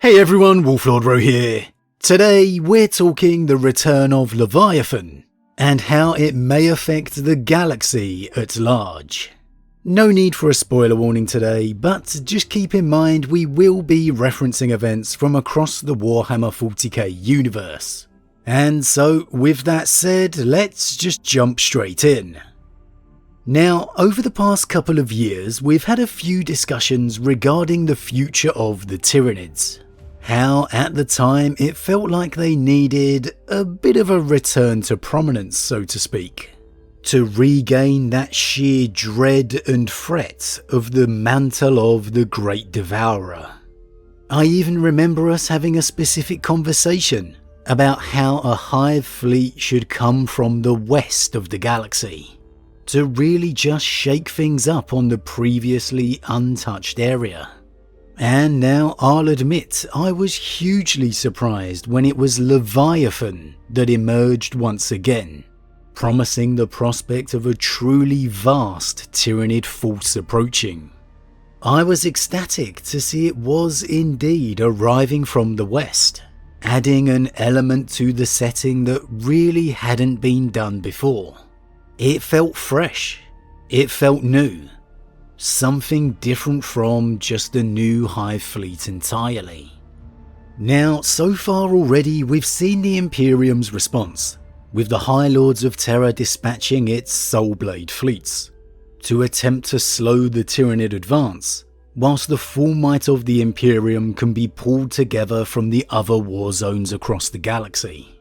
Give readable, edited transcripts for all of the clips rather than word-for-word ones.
Hey everyone, Wolf Lord Rho here. Today we're talking the return of Leviathan and how it may affect the galaxy at large. No need for a spoiler warning today, but just keep in mind we will be referencing events from across the Warhammer 40k universe. And so with that said, let's just jump straight in. Now, over the past couple of years we've had a few discussions regarding the future of the Tyranids. How at the time it felt like they needed a bit of a return to prominence, so to speak, to regain that sheer dread and threat of the mantle of the Great Devourer. I even remember us having a specific conversation about how a Hive fleet should come from the west of the galaxy to really just shake things up on the previously untouched area. And now I'll admit I was hugely surprised when it was Leviathan that emerged once again, promising the prospect of a truly vast Tyranid force approaching. I was ecstatic to see it was indeed arriving from the west, adding an element to the setting that really hadn't been done before. It felt fresh, it felt new. Something different from just a new Hive fleet entirely. Now, so far already we've seen the Imperium's response, with the High Lords of Terror dispatching its Soulblade fleets to attempt to slow the Tyranid advance, whilst the full might of the Imperium can be pulled together from the other war zones across the galaxy.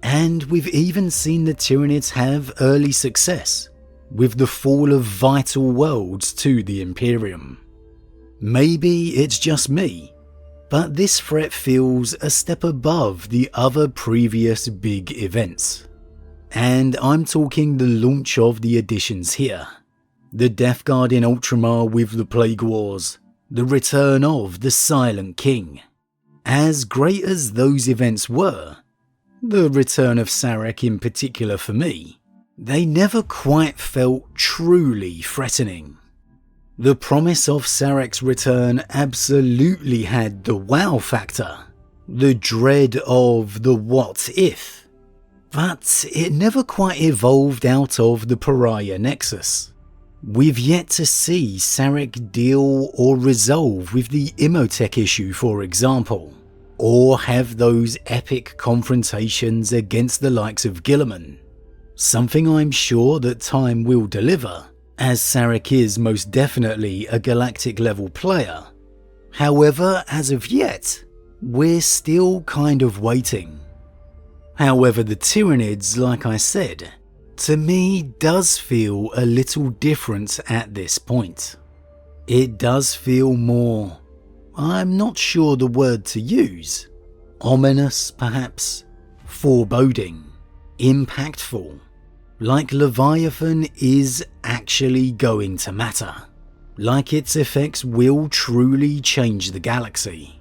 And we've even seen the Tyranids have early success with the fall of vital worlds to the Imperium. Maybe it's just me, but this threat feels a step above the other previous big events. And I'm talking the launch of the additions here. The Death Guard in Ultramar with the Plague Wars, the return of the Silent King. As great as those events were, the return of Sarek in particular for me, they never quite felt truly threatening. The promise of Sarek's return absolutely had the wow factor, the dread of the what if, but it never quite evolved out of the Pariah Nexus. We've yet to see Sarek deal or resolve with the Imhotep issue, for example, or have those epic confrontations against the likes of Guilliman. Something I'm sure that time will deliver, as Sarek is most definitely a galactic level player. However, as of yet, we're still kind of waiting. However, the Tyranids, like I said, to me does feel a little different at this point. It does feel more, I'm not sure the word to use, ominous perhaps, foreboding, impactful, like Leviathan is actually going to matter, like its effects will truly change the galaxy.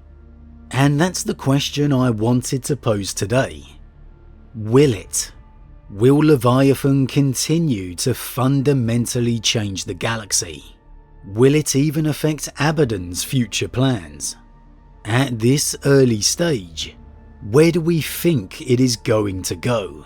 And that's the question I wanted to pose today. Will it? Will Leviathan continue to fundamentally change the galaxy? Will it even affect Abaddon'S future plans? At this early stage, where do we think it is going to go?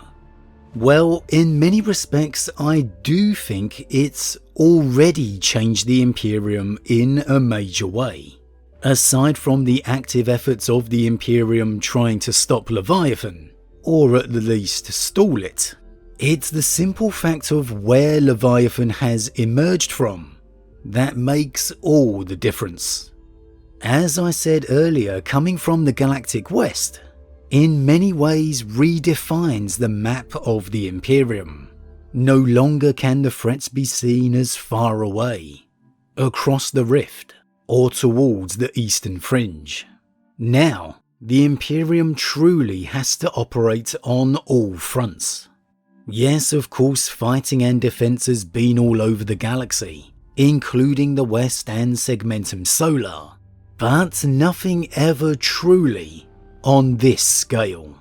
Well, in many respects I do think it's already changed the Imperium in a major way. Aside from the active efforts of the Imperium trying to stop Leviathan, or at the least stall it, it's the simple fact of where Leviathan has emerged from that makes all the difference. As I said earlier, coming from the Galactic West, in many ways redefines the map of the Imperium. No longer can the threats be seen as far away, across the rift, or towards the eastern fringe. Now, the Imperium truly has to operate on all fronts. Yes, of course, fighting and defense has been all over the galaxy, including the West and Segmentum Solar, but nothing ever truly on this scale.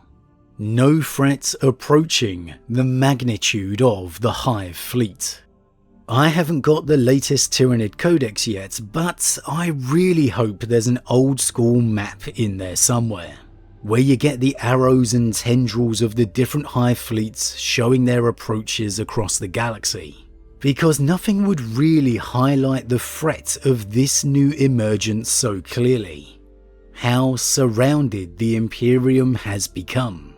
No threat approaching the magnitude of the Hive fleet. I haven't got the latest Tyranid Codex yet, but I really hope there's an old school map in there somewhere, where you get the arrows and tendrils of the different Hive fleets showing their approaches across the galaxy, because nothing would really highlight the threat of this new emergence so clearly. How surrounded the Imperium has become.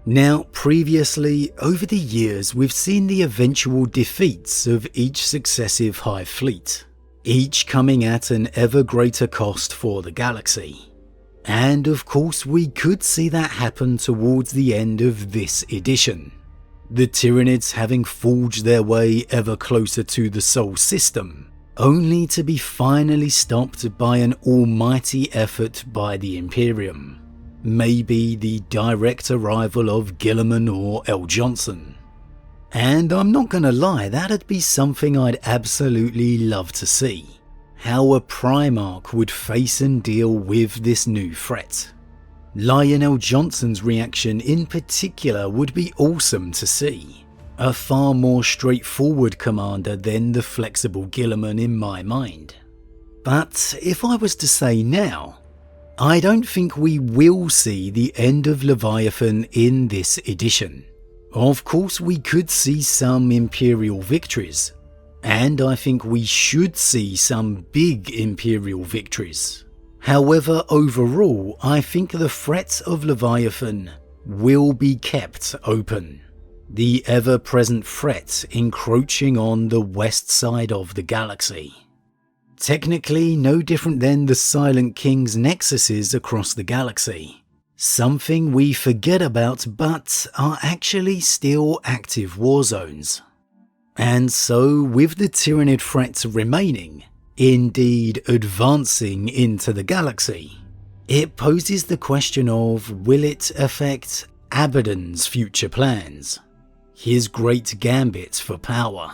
Now, previously, over the years, we've seen the eventual defeats of each successive Hive fleet, each coming at an ever greater cost for the galaxy. And of course, we could see that happen towards the end of this edition. The Tyranids having forged their way ever closer to the Sol system, only to be finally stopped by an almighty effort by the Imperium. Maybe the direct arrival of Guilliman or L. Johnson. And I'm not gonna lie, that'd be something I'd absolutely love to see. How a Primarch would face and deal with this new threat. Lionel Johnson's reaction in particular would be awesome to see. A far more straightforward commander than the flexible Guilliman in my mind. But if I was to say now, I don't think we will see the end of Leviathan in this edition. Of course, we could see some Imperial victories, and I think we should see some big Imperial victories. However, overall, I think the threat of Leviathan will be kept open. The ever-present threat encroaching on the west side of the galaxy. Technically no different than the Silent King's nexuses across the galaxy. Something we forget about but are actually still active war zones. And so, with the Tyranid threats remaining, indeed advancing into the galaxy, it poses the question of, will it affect Abaddon'S future plans? His great gambit for power?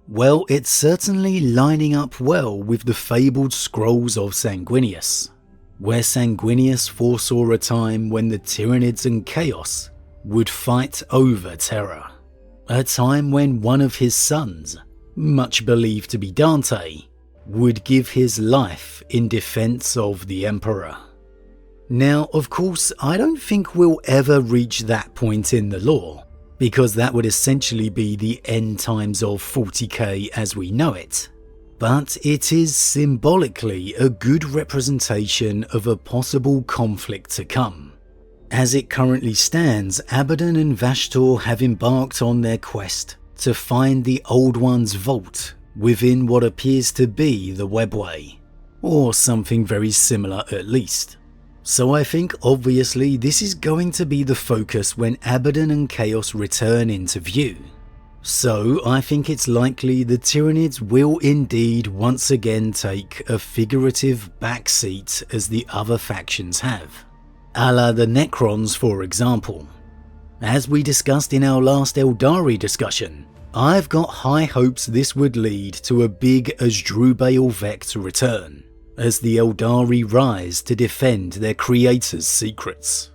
Well, it's certainly lining up well with the fabled scrolls of Sanguinius, where Sanguinius foresaw a time when the Tyranids and Chaos would fight over Terra. A time when one of his sons, much believed to be Dante, would give his life in defense of the Emperor. Now, of course, I don't think we'll ever reach that point in the lore, because that would essentially be the end times of 40k as we know it. But it is symbolically a good representation of a possible conflict to come. As it currently stands, Abaddon and Vashtor have embarked on their quest to find the Old One's vault within what appears to be the Webway, or something very similar at least. So I think obviously this is going to be the focus when Abaddon and Chaos return into view. So I think it's likely the Tyranids will indeed once again take a figurative backseat as the other factions have, a la the Necrons for example. As we discussed in our last Eldari discussion, I've got high hopes this would lead to a big Asdrubal Vect return, as the Eldari rise to defend their creator's secrets.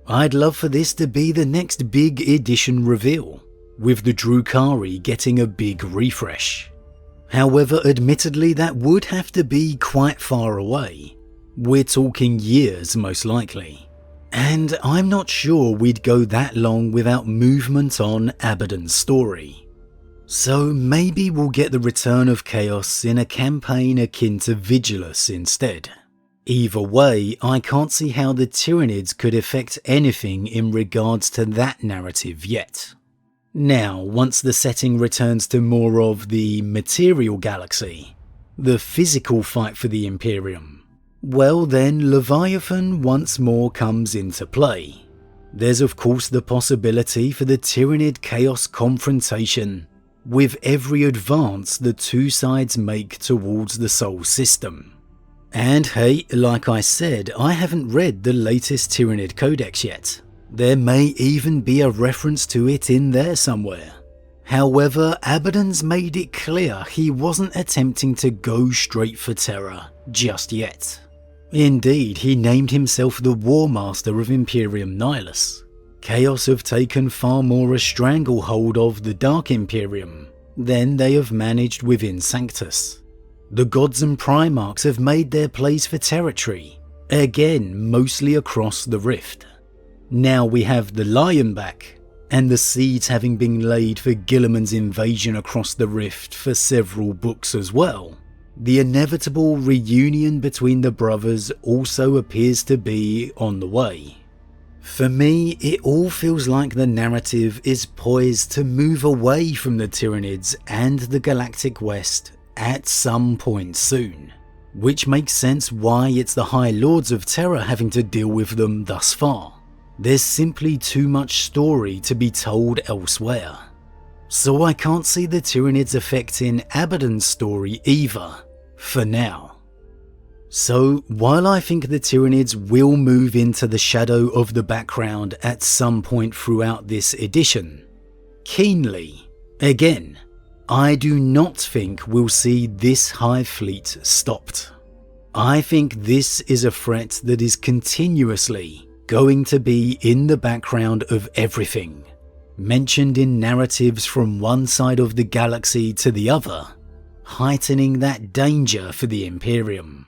I'd love for this to be the next big edition reveal, with the Drukhari getting a big refresh. However, admittedly that would have to be quite far away. We're talking years most likely. And I'm not sure we'd go that long without movement on Abaddon's story. So maybe we'll get the return of Chaos in a campaign akin to Vigilus instead. Either way, I can't see how the Tyranids could affect anything in regards to that narrative yet. Now, once the setting returns to more of the material galaxy, the physical fight for the Imperium, well then Leviathan once more comes into play. There's of course the possibility for the Tyranid Chaos confrontation with every advance the two sides make towards the Sol system. And hey, like I said, I haven't read the latest Tyranid Codex yet. There may even be a reference to it in there somewhere. However, Abaddon'S made it clear he wasn't attempting to go straight for Terra just yet. Indeed, he named himself the War Master of Imperium Nihilus. Chaos have taken far more a stranglehold of the Dark Imperium, than they have managed within Sanctus. The gods and Primarchs have made their place for territory, again mostly across the Rift. Now we have the Lion back, and the seeds having been laid for Guilliman's invasion across the Rift for several books as well. The inevitable reunion between the brothers also appears to be on the way. For me, it all feels like the narrative is poised to move away from the Tyranids and the Galactic West at some point soon, which makes sense why it's the High Lords of Terror having to deal with them thus far. There's simply too much story to be told elsewhere. So I can't see the Tyranids affecting Abaddon's story either, for now. So while I think the Tyranids will move into the shadow of the background at some point throughout this edition, keenly, again, I do not think we'll see this Hive Fleet stopped. I think this is a threat that is continuously going to be in the background of everything, mentioned in narratives from one side of the galaxy to the other, heightening that danger for the Imperium.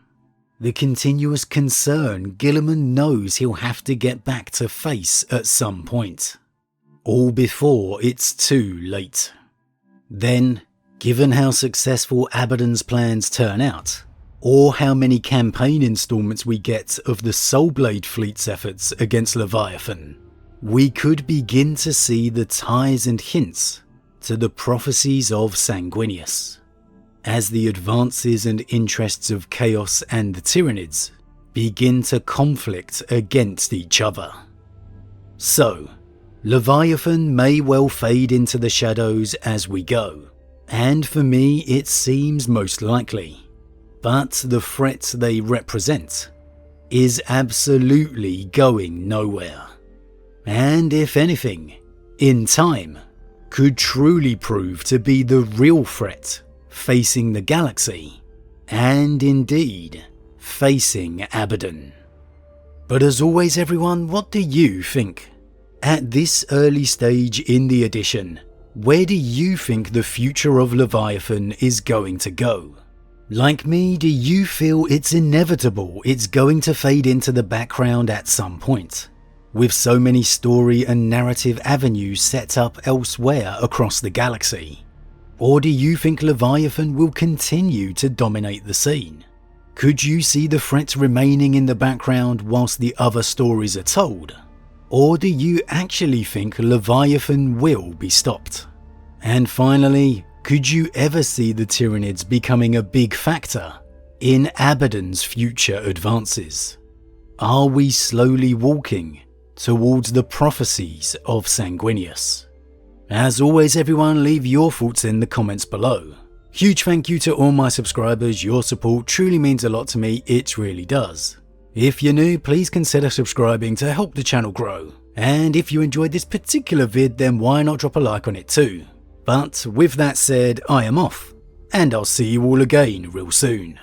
The continuous concern Guilliman knows he'll have to get back to face at some point, all before it's too late. Then, given how successful Abaddon's plans turn out, or how many campaign installments we get of the Soulblade fleet's efforts against Leviathan, we could begin to see the ties and hints to the prophecies of Sanguinius, as the advances and interests of Chaos and the Tyranids begin to conflict against each other. So, Leviathan may well fade into the shadows as we go, and for me it seems most likely. But the threat they represent is absolutely going nowhere. And if anything, in time, could truly prove to be the real threat facing the galaxy, and indeed, facing Abaddon. But as always everyone, what do you think? At this early stage in the edition, where do you think the future of Leviathan is going to go? Like me, do you feel it's inevitable it's going to fade into the background at some point, with so many story and narrative avenues set up elsewhere across the galaxy? Or do you think Leviathan will continue to dominate the scene? Could you see the threat remaining in the background whilst the other stories are told? Or do you actually think Leviathan will be stopped? And finally, could you ever see the Tyranids becoming a big factor in Abaddon's future advances? Are we slowly walking towards the prophecies of Sanguinius? As always everyone, leave your thoughts in the comments below. Huge thank you to all my subscribers, your support truly means a lot to me, it really does. If you're new, please consider subscribing to help the channel grow. And if you enjoyed this particular vid, then why not drop a like on it too. But with that said, I am off, and I'll see you all again real soon.